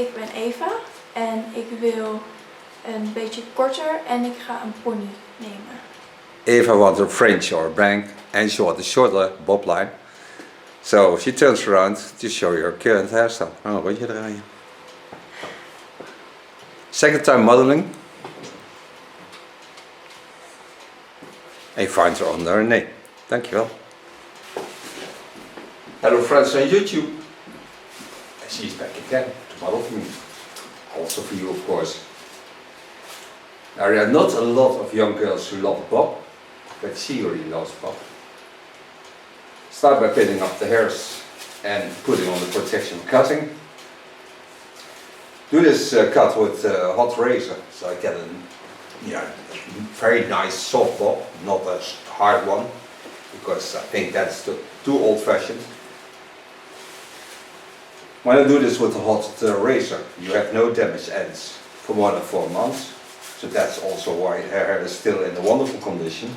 Ik ben Eva en ik wil een beetje korter en ik ga een pony nemen. Eva wants a fringe or a bank and she wants a shorter bob line. So she turns around to show you her current hairstyle. Oh, rondje draaien. Second time modeling. En je finds her onder her name. Dankjewel. Hello friends on YouTube. And she's back again to model for me. Also for you of course. Now there are not a lot of young girls who love bob, but she really loves bob. Start by pinning up the hairs and putting on the protection cutting. Do this cut with a hot razor, so I get a very nice soft bob, not a hard one, because I think that's too old-fashioned. When I do this with a hot razor, you have no damaged ends for more than 4 months, so that's also why her hair is still in a wonderful condition,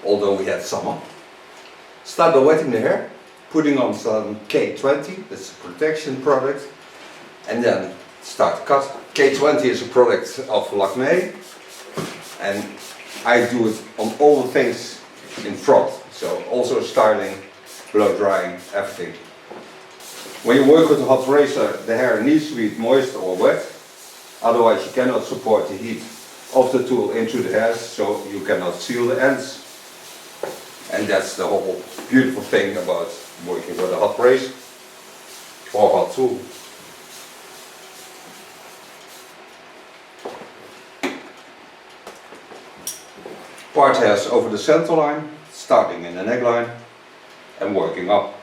although we had summer. Start by wetting the hair, putting on some K20, that's a protection product, and then start to cut. K20 is a product of Lakme, and I do it on all the things in front, so also styling, blow drying, everything. When you work with a hot razor, the hair needs to be moist or wet, otherwise you cannot support the heat of the tool into the hairs, so you cannot seal the ends. And that's the whole beautiful thing about working with a hot razor or hot tool. Part hairs over the center line, starting in the neckline and working up.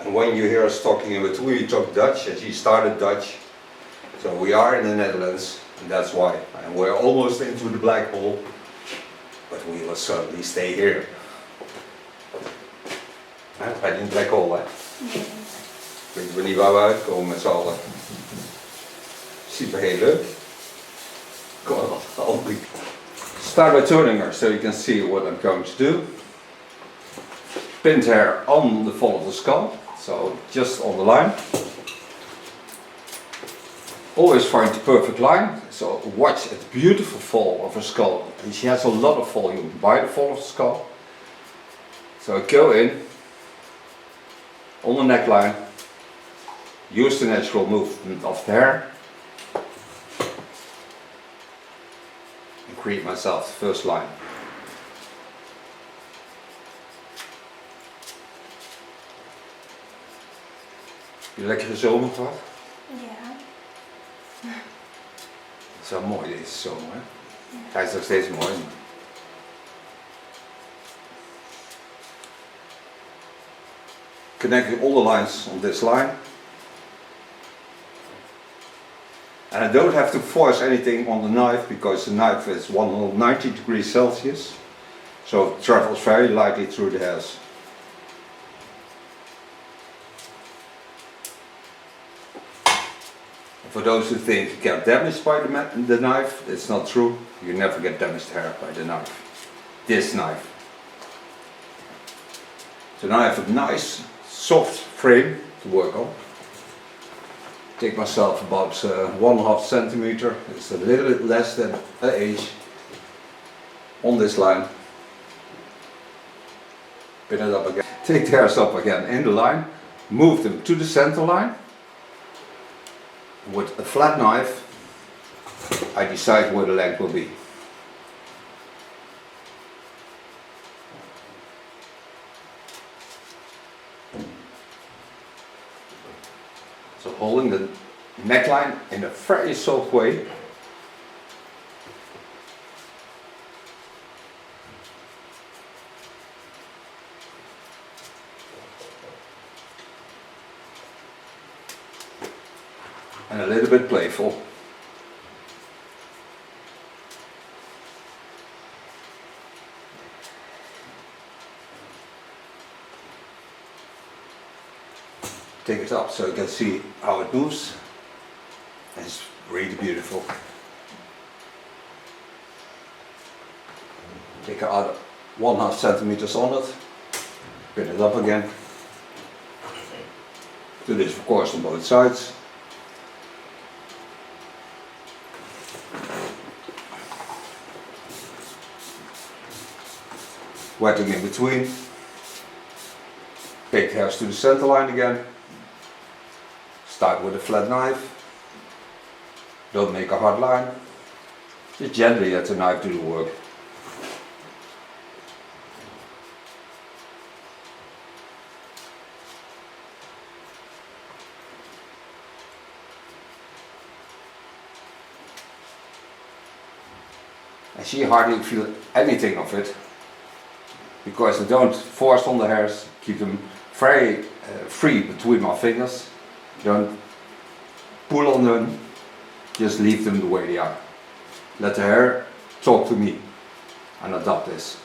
And when you hear us talking in between, we talk Dutch, and she started Dutch. So we are in the Netherlands, and that's why. And we're almost into the black hole, but we will certainly stay here. Bij die black hole, hè? Nee. Weten we niet waar we uitkomen met z'n allen. Super heel leuk. Kom on. Start by turning her so you can see what I'm going to do. Pinned hair on the fall of the skull, so just on the line. Always find the perfect line, so watch the beautiful fall of her skull. And she has a lot of volume by the fall of the skull. So I go in on the neckline, use the natural movement of the hair, and create myself the first line. Heb je lekkere zomer gehad? Ja. Het is wel mooi deze zomer, hè? Hij is nog steeds mooi. Connecting all the lines on this line. And I don't have to force anything on the knife because the knife is 190 degrees Celsius. So it travels very lightly through the hairs. For those who think you get damaged by the knife, it's not true. You never get damaged hair by the knife. This knife. So now I have a nice soft frame to work on. Take myself about 1.5 centimeter. It's a little bit less than an inch on this line. Pin it up again. Take the hairs up again in the line. Move them to the center line. With a flat knife, I decide where the length will be. So holding the neckline in a very soft way. And a little bit playful. Take it up so you can see how it moves. It's really beautiful. Take out 1.5 centimeters on it. Pin it up again. Do this of course on both sides. Wetting in between. Take the hairs to the center line again. Start with a flat knife. Don't make a hard line. Just gently let the knife do the work. I see hardly feel anything of it, because I don't force on the hairs, keep them very free between my fingers, don't pull on them, just leave them the way they are. Let the hair talk to me and adopt this.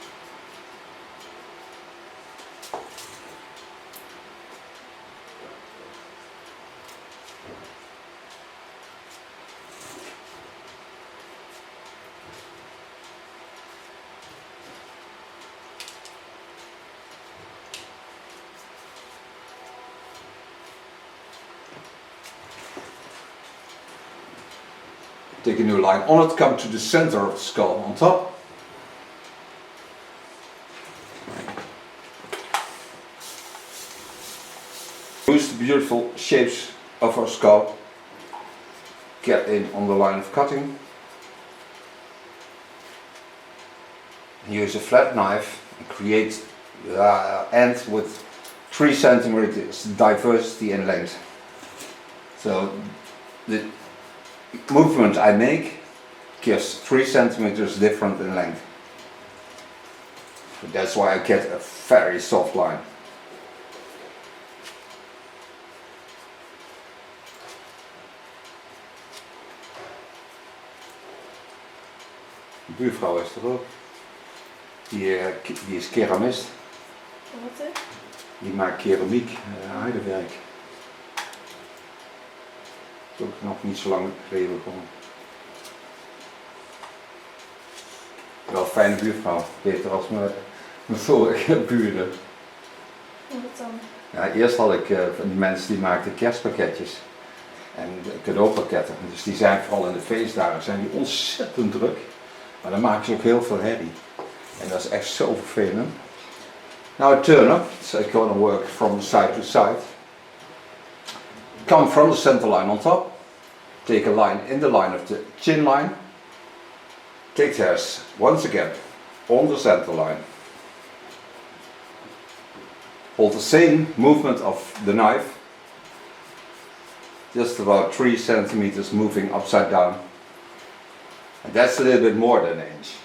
Take a new line on it, come to the center of the skull on top. Use the beautiful shapes of our skull. Get in on the line of cutting. Use a flat knife and create the end with 3 centimeters diversity in length. So the movement I make gives 3 centimeters different in length. But that's why I get a very soft line. De buurvrouw is er ook. Die is keramist. Wat is? Die maakt keramiek, heidewerk. Dat is ook nog niet zo lang geleden begonnen. Wel een fijne buurvrouw, beter als mijn vorige buren. Wat dan? Ja, eerst had ik van die mensen die maakten kerstpakketjes en cadeaupakketten. Dus die zijn vooral in de feestdagen zijn die ontzettend druk. Maar dan maken ze ook heel veel herrie. En dat is echt zo vervelend. Now I turn up, so I'm going to work from side to side. Come from the center line on top. Take a line in the line of the chin line. Take the hairs once again on the center line. Hold the same movement of the knife. Just about 3 centimeters moving upside down. And that's a little bit more than an inch.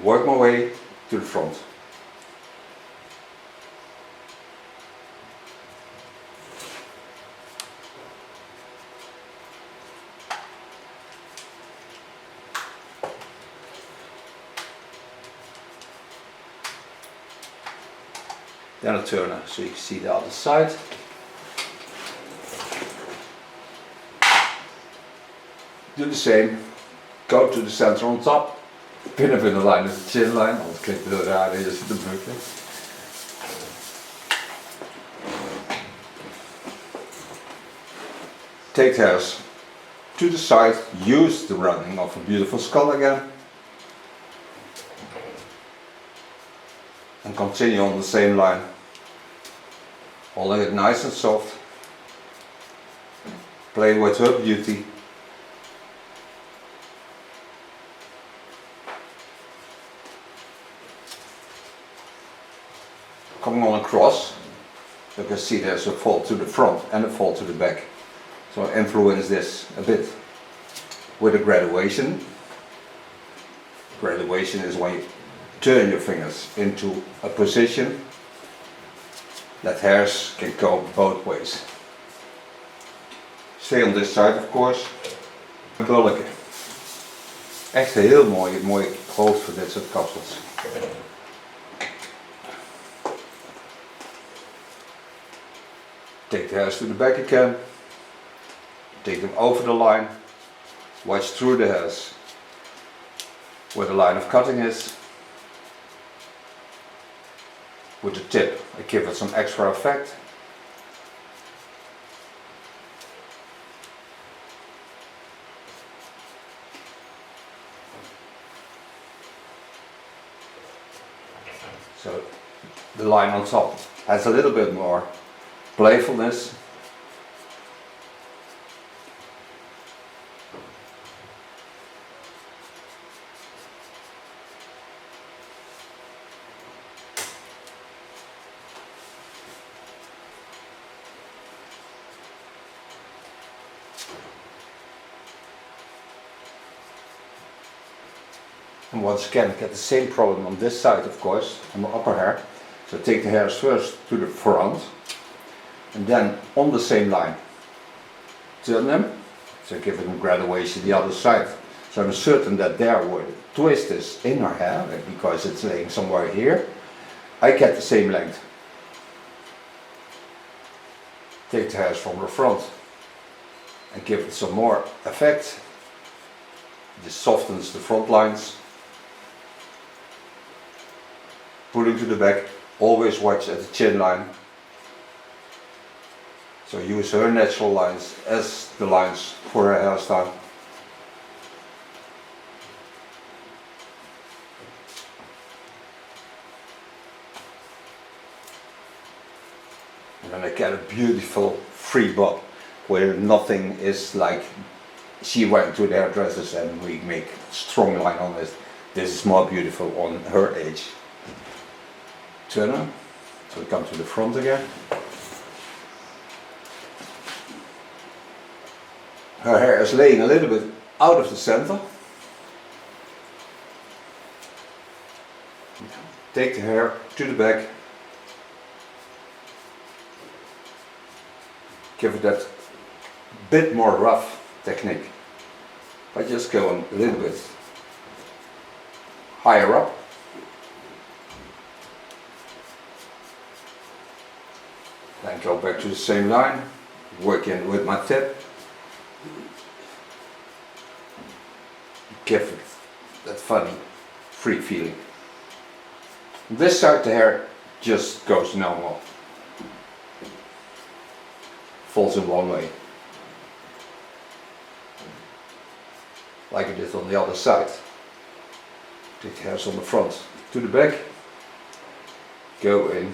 Work my way to the front. Then a turner so you can see the other side. Do the same. Go to the center on top. Pin up in the line of the chin line, anders klinkt het heel raar en je zit te bukken. Take the hairs to the side, use the running of a beautiful skull again. And continue on the same line. Holding it nice and soft. Play with her beauty. Coming on across, you can see there's a fold to the front and a fold to the back. So I influence this a bit with a graduation. Graduation is when you turn your fingers into a position that hairs can go both ways. Stay on this side of course. Bulken. Echt heel mooi groot voor dit soort kapsels. Take the hairs to the back again. Take them over the line. Watch through the hairs. where the line of cutting is. With the tip, I give it some extra effect. So the line on top has a little bit more playfulness. And once again, get the same problem on this side, of course, on the upper hair. So take the hairs first to the front, and then on the same line, turn them. So give them graduation the other side. So I'm certain that there where the twist is in her hair, because it's laying somewhere here, I get the same length. Take the hairs from the front and give it some more effect. This softens the front lines. Pulling to the back, always watch at the chin line. So use her natural lines as the lines for her hairstyle. And then I get a beautiful free bob where nothing is like she went to the hairdressers and we make strong line on it. This is more beautiful on her age. Turn her, so we come to the front again. Her hair is laying a little bit out of the center. Take the hair to the back. Give it that bit more rough technique by just going a little bit higher up. Then go back to the same line, work in with my tip. Give it that funny, free feeling. This side the hair just goes normal. Falls in one way. Like it did on the other side. Take the hairs on the front to the back. Go in.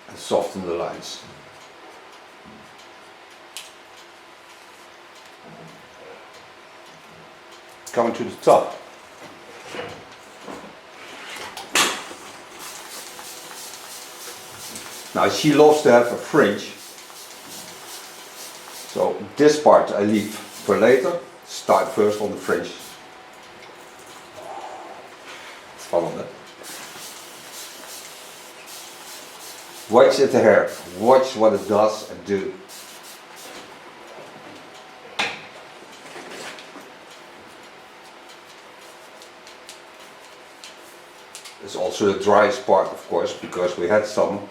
And soften the lines. Coming to the top. Now she loves to have a fringe. So this part I leave for later. Start first on the fringe. It's fun on that. Watch at the hair, watch what it does and do. It's also the driest part, of course, because we had some.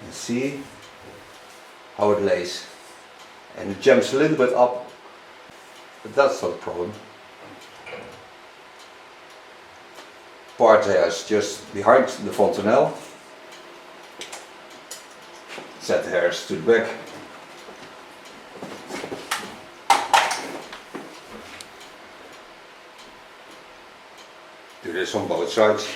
And see how it lays. And it jumps a little bit up, but that's not a problem. Part there is just behind the fontanelle. Set the hairs to the back. Do this on both sides.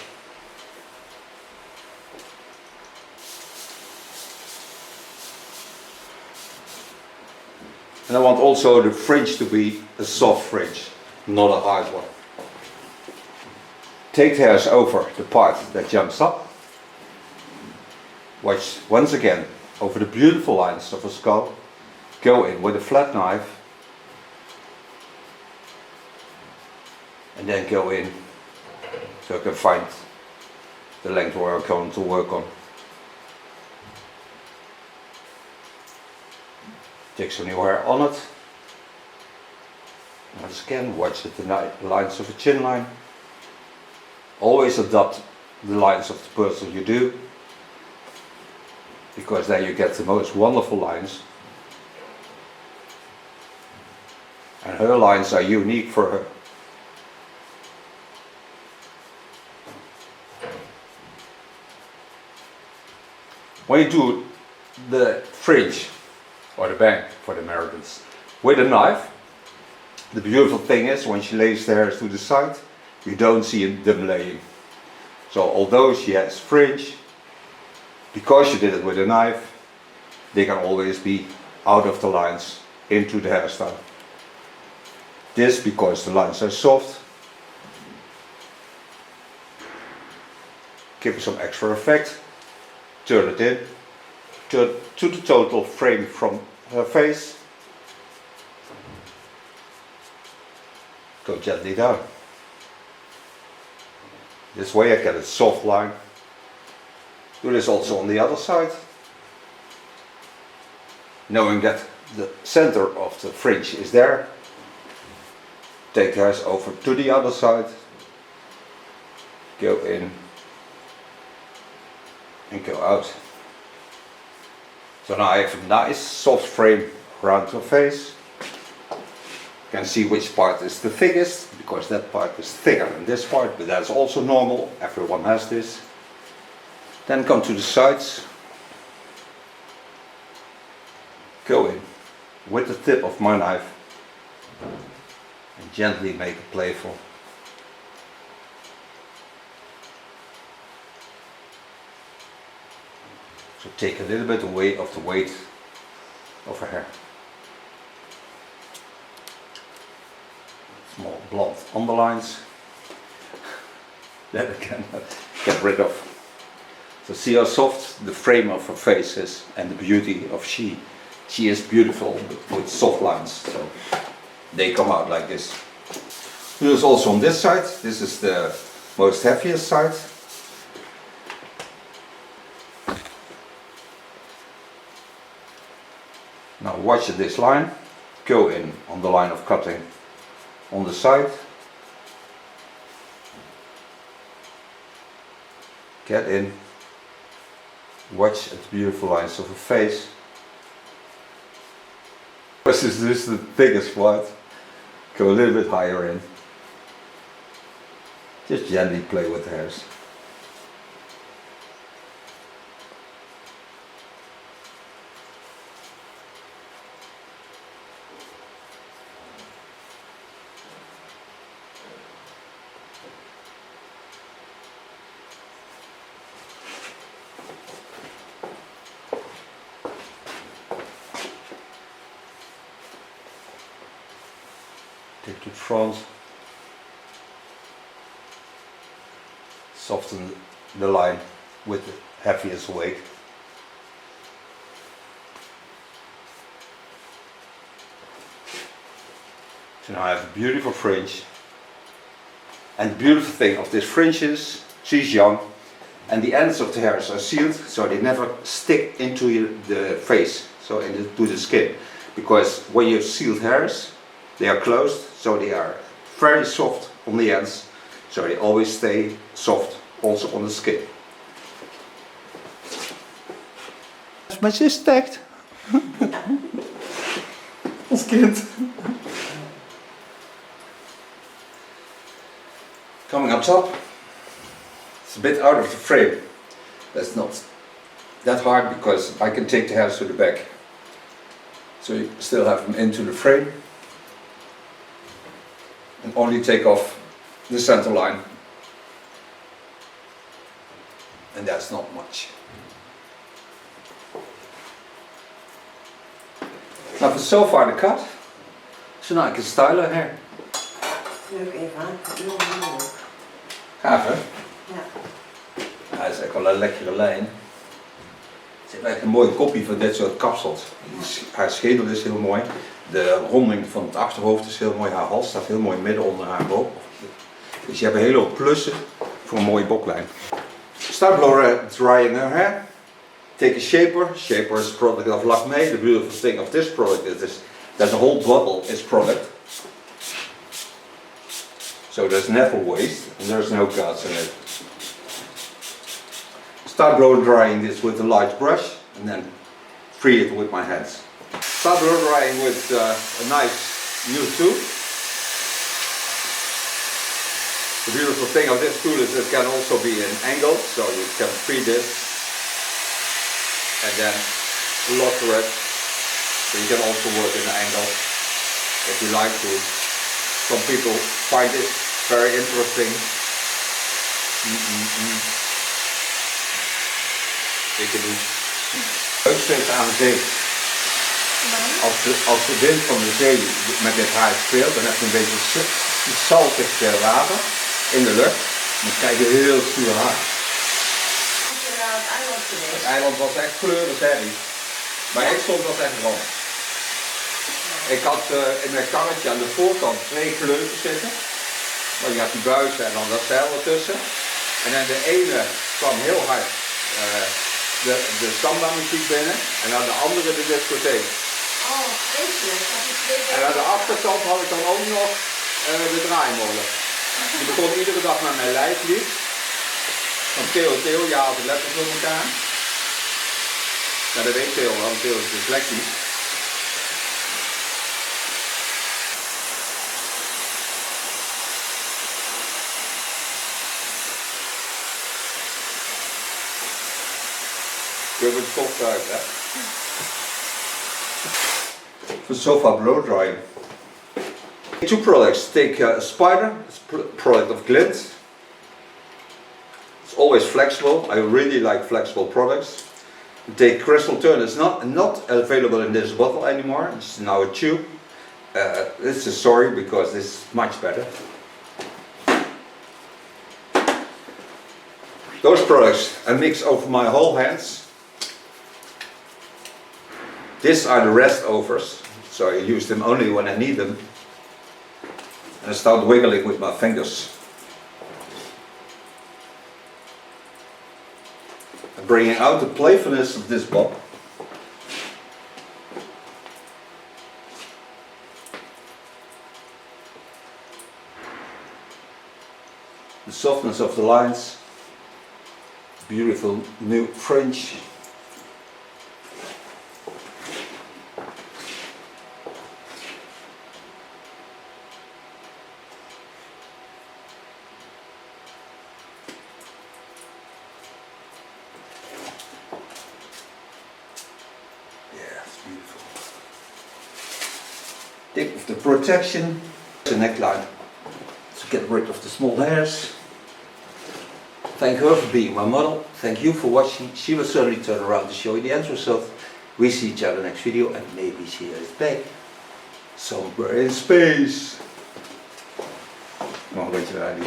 And I want also the fringe to be a soft fringe, not a hard one. Take the hairs over the part that jumps up. Watch once again over the beautiful lines of a skull. Go in with a flat knife. And then go in so I can find the length where I'm going to work on. Take some new hair on it. Once again, watch the lines of a chin line. Always adopt the lines of the person you do, because then you get the most wonderful lines. And her lines are unique for her. When you do the fringe, or the bang for the Americans, with a knife, the beautiful thing is when she lays the hairs to the side, you don't see them laying. So although she has fringe, because she did it with a knife, they can always be out of the lines into the hairstyle. This because the lines are soft, give it some extra effect. Turn it in, turn to the total frame from her face. Go gently down. This way I get a soft line. Do this also on the other side. Knowing that the center of the fringe is there, take the hairs over to the other side, go in and go out. So now I have a nice soft frame around her face. You can see which part is the thickest, because that part is thicker than this part, but that's also normal, everyone has this. Then come to the sides, go in with the tip of my knife and gently make it playful. So take a little bit away of the weight of her hair. Small blonde underlines that I can get rid of. So see how soft the frame of her face is and the beauty of she. She is beautiful with soft lines, so they come out like this. Do this also on this side. This is the most heaviest side. Now watch this line, go in on the line of cutting on the side, get in, watch the beautiful lines of her face. This is the biggest part, go a little bit higher in, just gently play with the hairs. Take to the front, soften the line with the heaviest weight. So now I have a beautiful fringe, and the beautiful thing of this fringe is she's young and the ends of the hairs are sealed, so they never stick into the face, so into the skin, because when you have sealed hairs they are closed, so they are very soft on the ends, so they always stay soft also on the skin. Maar ze is stekt. Ons kind. Coming up top, it's a bit out of the frame. That's not that hard because I can take the hairs to the back. So you still have them into the frame. And only take off the center line. And that's not much. Now for so far the cut. So now I can style her hair. Leuk even aan, heel moeilijk. Gaaf hè? Ja. Hij is echt wel een lekkere lijn. Er zit eigenlijk een mooie kopie van dit soort kapsels. Haar schedel is heel mooi. De ronding van het achterhoofd is heel mooi. Haar hals staat heel mooi midden onder haar boog. Dus je hebt een hele hoop plussen voor een mooie boklijn. Start blow drying her hair. Take a shaper. Shaper is a product of Lakme. The beautiful thing of this product is that the whole bottle is product. So there's never waste and there's no guts in it. Start blow drying this with a light brush and then free it with my hands. Start blow drying with a nice new tool. The beautiful thing of this tool is it can also be an angle, so you can free this and then lock it. So you can also work in an angle if you like to. Some people find this very interesting. Ik doen. Leuk vindt aan zee. Als de wind van de zee met dit haar speelt, dan heb je een beetje saltig water in de lucht. Dan krijg je heel zuur haar. Als je naar het eiland geweest. Het eiland was echt kleurig, zei hij. Maar ik stond was echt rond. Ik had in mijn karretje aan de voorkant 2 kleuren zitten. Maar je had die buizen en dan dat zeil ertussen. En dan de ene kwam heel hard de samba muziek binnen en aan de andere de discotheek. Oh, vreselijk. En aan de achterkant had ik dan ook nog de draaimolen. Die begon iedere dag met mijn lijflied. Van Theo, je haalt de letters door elkaar. Ja, dat weet Theo, want Theo is dyslectisch. Je hebt het soft uit, hè? For sofa blow drying. 2 products. Take a spider, it's a product of Glint. It's always flexible. I really like flexible products. Take crystal turn. It's not available in this bottle anymore. It's now a tube. This is sorry because this is much better. Those products I mix over my whole hands. These are the restovers, so I use them only when I need them. And I start wiggling with my fingers. And bringing out the playfulness of this bob. The softness of the lines. Beautiful new fringe. Tip of the protection, the neckline to get rid of the small hairs. Thank her for being my model. Thank you for watching. She will certainly turn around to show you the end result. We see each other next video and maybe she is back somewhere in space. Nog een beetje eruit.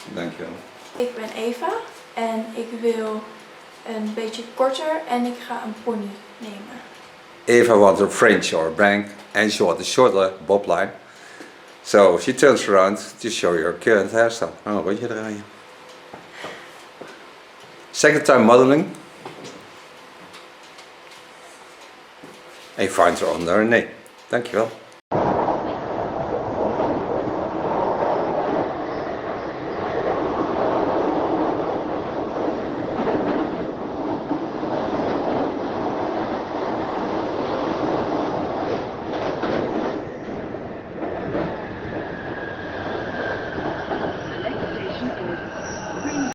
Dankjewel. Ik ben Eva en ik wil een beetje korter en ik ga een pony nemen. Eva wants a fringe or a bank and she wants a shorter bob line. So she turns around to show you her current hairstyle. Oh, een rondje draaien. Second time modeling. En je finds her onder haar name. Dankjewel.